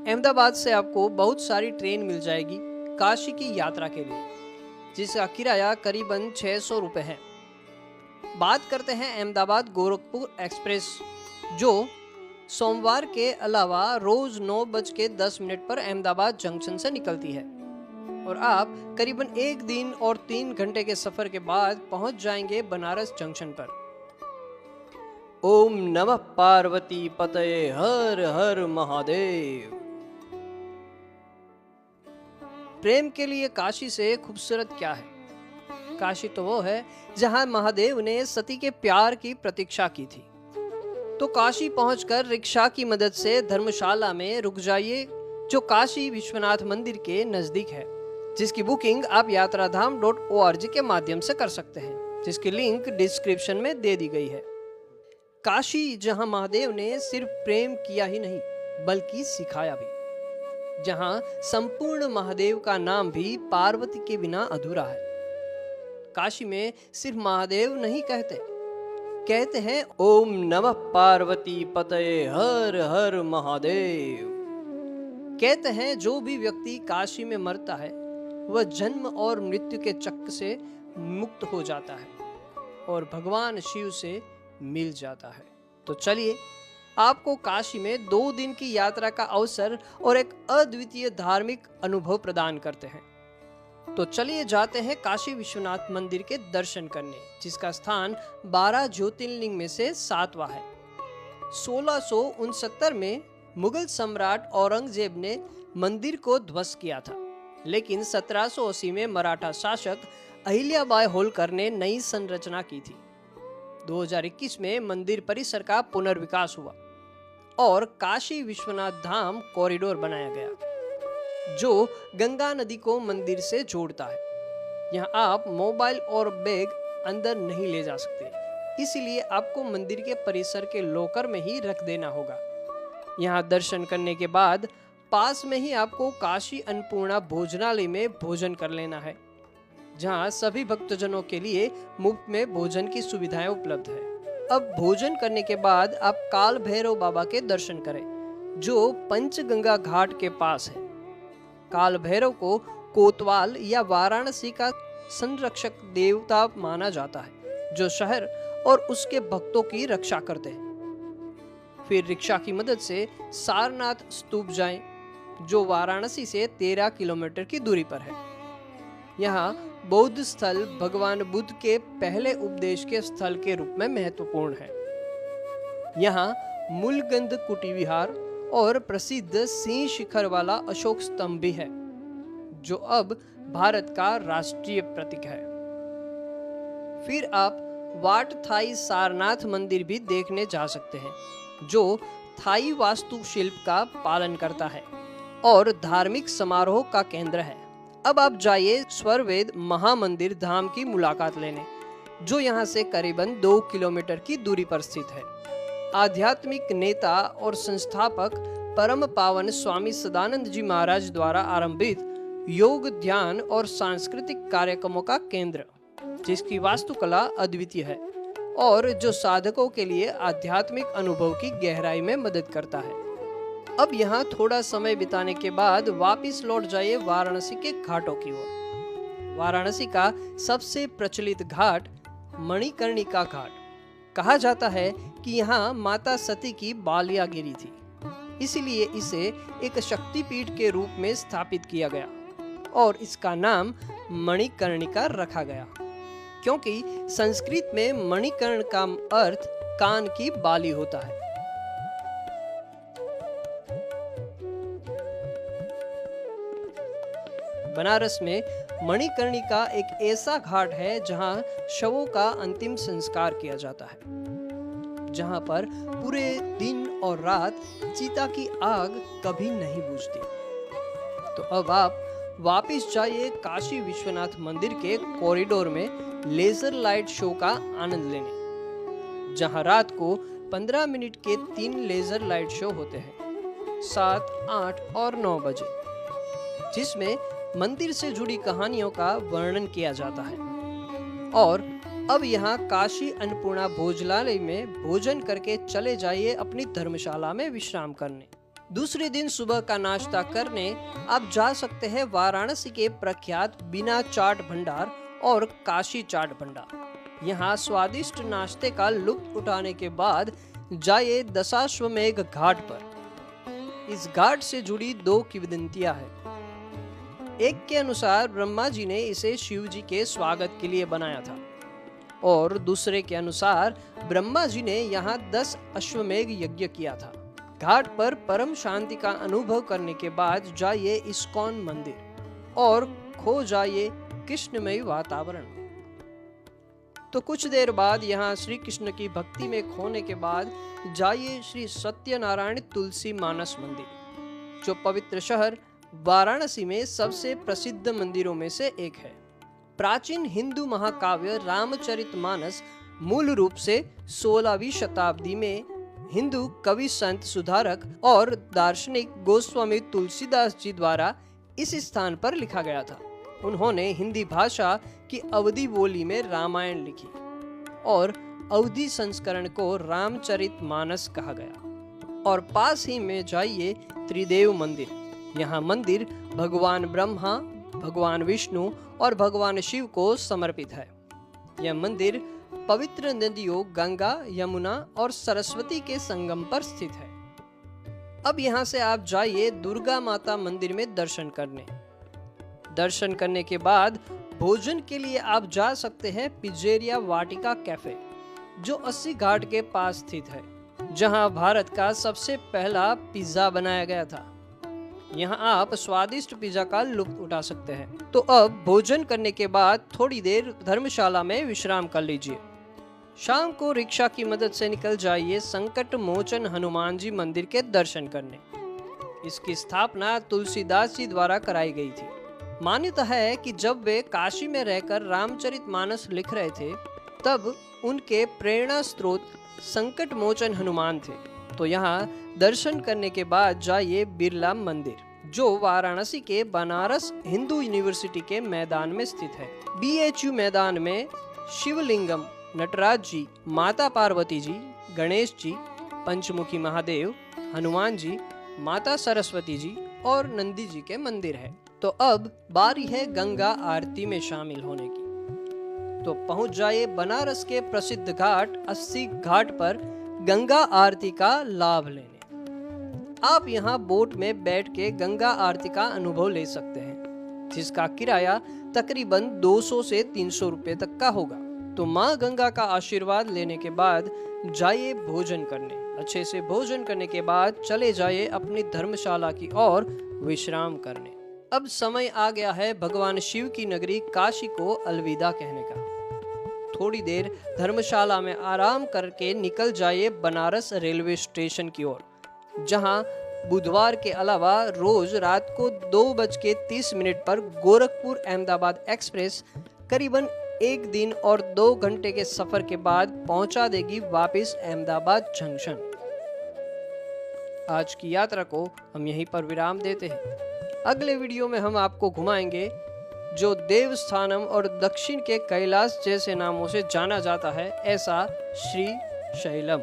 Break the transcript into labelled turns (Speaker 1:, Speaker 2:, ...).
Speaker 1: अहमदाबाद से आपको बहुत सारी ट्रेन मिल जाएगी काशी की यात्रा के लिए, जिसका किराया करीबन 600 रुपये है। बात करते हैं अहमदाबाद गोरखपुर एक्सप्रेस, जो सोमवार के अलावा रोज 9:10 पर अहमदाबाद जंक्शन से निकलती है और आप करीबन 1 दिन और 3 घंटे के सफर के बाद पहुंच जाएंगे बनारस जंक्शन पर। ओम नमः पार्वती पतये हर हर महादेव। प्रेम के लिए काशी से खूबसूरत क्या है? काशी तो वो है जहां महादेव ने सती के प्यार की प्रतीक्षा की थी। तो काशी पहुंचकर रिक्शा की मदद से धर्मशाला में रुक जाइए, जो काशी विश्वनाथ मंदिर के नजदीक है, जिसकी बुकिंग आप यात्राधाम.org के माध्यम से कर सकते हैं, जिसकी लिंक डिस्क्रिप्शन में दे दी गई है। काशी जहां महादेव ने सिर्फ प्रेम किया ही नहीं बल्कि सिखाया भी, जहां संपूर्ण महादेव का नाम भी पार्वती के बिना अधूरा है। काशी में सिर्फ महादेव नहीं कहते हैं ओम नमः पार्वती पतये हर हर महादेव। कहते हैं जो भी व्यक्ति काशी में मरता है वह जन्म और मृत्यु के चक्र से मुक्त हो जाता है और भगवान शिव से मिल जाता है। तो चलिए आपको काशी में 2 दिन की यात्रा का अवसर और एक अद्वितीय धार्मिक अनुभव प्रदान करते हैं। तो चलिए जाते हैं काशी विश्वनाथ मंदिर के दर्शन करने, जिसका स्थान 12 ज्योतिर्लिंग में से 7वां है। 1669 में मुगल सम्राट औरंगजेब ने मंदिर को ध्वस्त किया था, लेकिन 1780 में मराठा शासक अहिल्याबाई होलकर ने नई संरचना की थी। 2021 में मंदिर परिसर का पुनर्विकास हुआ और काशी विश्वनाथ धाम कॉरिडोर बनाया गया, जो गंगा नदी को मंदिर से जोड़ता है। यहाँ आप मोबाइल और बैग अंदर नहीं ले जा सकते, इसलिए आपको मंदिर के परिसर के लॉकर में ही रख देना होगा। यहाँ दर्शन करने के बाद पास में ही आपको काशी अन्नपूर्णा भोजनालय में भोजन कर लेना है, जहाँ सभी भक्तजनों के लिए मुफ्त में भोजन की सुविधाएं उपलब्ध है। अब भोजन करने के बाद आप काल भैरव बाबा के दर्शन करें, जो पंचगंगा घाट के पास है। काल भैरव को कोतवाल या वाराणसी का संरक्षक देवता माना जाता है, जो शहर और उसके भक्तों की रक्षा करते हैं। फिर रिक्शा की मदद से सारनाथ स्तूप जाएं, जो वाराणसी से 13 किलोमीटर की दूरी पर है। यहाँ बौद्ध स्थल भगवान बुद्ध के पहले उपदेश के स्थल के रूप में महत्वपूर्ण है। यहाँ मूलगंध कुटी विहार और प्रसिद्ध सिंह शिखर वाला अशोक स्तंभ भी है, जो अब भारत का राष्ट्रीय प्रतीक है। फिर आप वाट थाई सारनाथ मंदिर भी देखने जा सकते हैं, जो थाई वास्तुशिल्प का पालन करता है और धार्मिक समारोह का केंद्र है। अब आप जाइए स्वरवेद महामंदिर धाम की मुलाकात लेने, जो यहाँ से करीबन 2 किलोमीटर की दूरी पर स्थित है। आध्यात्मिक नेता और संस्थापक परम पावन स्वामी सदानंद जी महाराज द्वारा आरंभित योग, ध्यान और सांस्कृतिक कार्यक्रमों का केंद्र, जिसकी वास्तुकला अद्वितीय है और जो साधकों के लिए आध्यात्मिक अनुभव की गहराई में मदद करता है। अब यहाँ थोड़ा समय बिताने के बाद वापस लौट जाइए वाराणसी के घाटों की ओर। वाराणसी का सबसे प्रचलित घाट मणिकर्णिका घाट। कहा जाता है कि यहाँ माता सती की बालियां गिरी थी, इसलिए इसे एक शक्तिपीठ के रूप में स्थापित किया गया और इसका नाम मणिकर्णिका रखा गया, क्योंकि संस्कृत में मणिकर्ण का अर्थ कान की बाली होता है। बनारस में मणिकर्णिका एक ऐसा घाट है जहां शवों का अंतिम संस्कार किया जाता है, जहां पर पूरे दिन और रात चिता की आग कभी नहीं बुझती। तो अब आप वापस जाइए काशी विश्वनाथ मंदिर के कॉरिडोर में लेजर लाइट शो का आनंद लेने, जहां रात को 15 मिनट के 3 लेजर लाइट शो होते हैं, 7, 8 और 9 बजे, जिसमें मंदिर से जुड़ी कहानियों का वर्णन किया जाता है। और अब यहाँ काशी अन्नपूर्णा भोजनालय में भोजन करके चले जाइए अपनी धर्मशाला में विश्राम करने। दूसरे दिन सुबह का नाश्ता करने आप जा सकते हैं वाराणसी के प्रख्यात बिना चाट भंडार और काशी चाट भंडार। यहाँ स्वादिष्ट नाश्ते का लुत्फ उठाने के बाद जाइए दशाश्वमेध घाट पर। इस घाट से जुड़ी दो किंवदंतियां हैं। एक के अनुसार ब्रह्मा जी ने इसे शिव जी के स्वागत के लिए बनाया था और दूसरे के अनुसार ब्रह्मा जी ने यहाँ 10 अश्वमेध यज्ञ किया था। घाट पर परम शांति का अनुभव करने के बाद जाइए इस्कॉन मंदिर और खो जाइए कृष्णमयी वातावरण में। तो कुछ देर बाद यहाँ श्री कृष्ण की भक्ति में खोने के बाद जाइए श्री सत्यनारायण तुलसी मानस मंदिर, जो पवित्र शहर वाराणसी में सबसे प्रसिद्ध मंदिरों में से एक है। प्राचीन हिंदू महाकाव्य रामचरितमानस मूल रूप से 16वीं शताब्दी में हिंदू कवि, संत, सुधारक और दार्शनिक गोस्वामी तुलसीदास जी द्वारा इस स्थान पर लिखा गया था। उन्होंने हिंदी भाषा की अवधी बोली में रामायण लिखी और अवधी संस्करण को रामचरितमानस कहा गया। और पास ही में जाइए त्रिदेव मंदिर। यहाँ मंदिर भगवान ब्रह्मा, भगवान विष्णु और भगवान शिव को समर्पित है। यह मंदिर पवित्र नदियों गंगा, यमुना और सरस्वती के संगम पर स्थित है। अब यहाँ से आप जाइए दुर्गा माता मंदिर में दर्शन करने। दर्शन करने के बाद भोजन के लिए आप जा सकते हैं पिज्जेरिया वाटिका कैफे, जो 80 घाट के पास स्थित है, जहाँ भारत का सबसे पहला पिज्जा बनाया गया था। यहाँ आप स्वादिष्ट पिज्जा का लुत्फ उठा सकते हैं। तो अब भोजन करने के बाद थोड़ी देर धर्मशाला में विश्राम कर लीजिए। शाम को रिक्शा की मदद से निकल जाइए संकट मोचन हनुमान जी मंदिर के दर्शन करने। इसकी स्थापना तुलसीदास जी द्वारा कराई गई थी। मान्यता है कि जब वे काशी में रहकर रामचरितमानस लिख रहे थे, तब उनके प्रेरणा स्रोत संकट मोचन हनुमान थे। तो यहाँ दर्शन करने के बाद जाइए बिरला मंदिर, जो वाराणसी के बनारस हिंदू यूनिवर्सिटी के मैदान में स्थित है। BHU मैदान में शिवलिंगम, नटराज जी, माता पार्वती जी, गणेश जी, पंचमुखी महादेव, हनुमान जी, माता सरस्वती जी और नंदी जी के मंदिर है। तो अब बारी है गंगा आरती में शामिल होने की। तो पहुंच जाइए बनारस के प्रसिद्ध घाट 80 घाट पर गंगा आरती का लाभ लेने। आप यहाँ बोट में बैठ के गंगा आरती का अनुभव ले सकते हैं, जिसका किराया तकरीबन 200 से 300 रुपए तक का होगा। तो माँ गंगा का आशीर्वाद लेने के बाद जाइए भोजन करने। अच्छे से भोजन करने के बाद चले जाइए अपनी धर्मशाला की ओर विश्राम करने। अब समय आ गया है भगवान शिव की नगरी काशी को अलविदा कहने का। थोड़ी देर धर्मशाला में आराम करके निकल जाइए बनारस रेलवे स्टेशन की ओर, जहां बुधवार के अलावा रोज रात को 2:30 पर गोरखपुर अहमदाबाद एक्सप्रेस करीबन 1 दिन और 2 घंटे के सफर के बाद पहुंचा देगी वापस अहमदाबाद जंक्शन। आज की यात्रा को हम यहीं पर विराम देते हैं। अगले वीडियो में हम आपको घुमाएंगे जो देवस्थानम और दक्षिण के कैलाश जैसे नामों से जाना जाता है, ऐसा श्री शैलम।